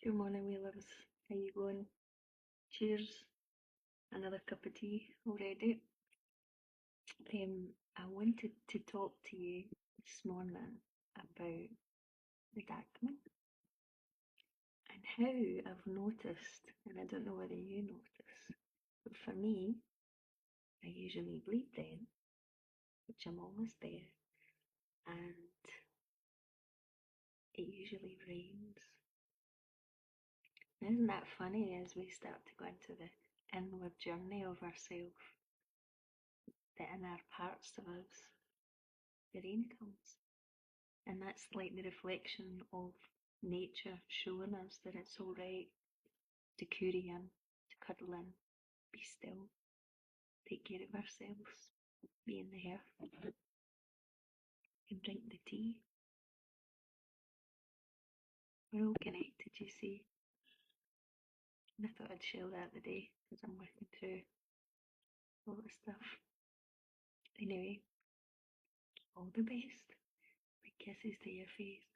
Good morning, wee loves. How you going? Cheers. Another cup of tea already. I wanted to talk to you this morning about the Dagman and how I've noticed, and I don't know whether you notice, but for me, I usually bleed then, which I'm almost there, and it usually rains. Now, isn't that funny as we start to go into the inward journey of ourselves, the inner parts of us, the rain comes. And that's like the reflection of nature showing us that it's alright to curry in, to cuddle in, be still, take care of ourselves, be in the earth, and drink the tea. We're all connected, you see. And I thought I'd share that today because I'm working through all the stuff. Anyway, all the best. Big kisses to your face.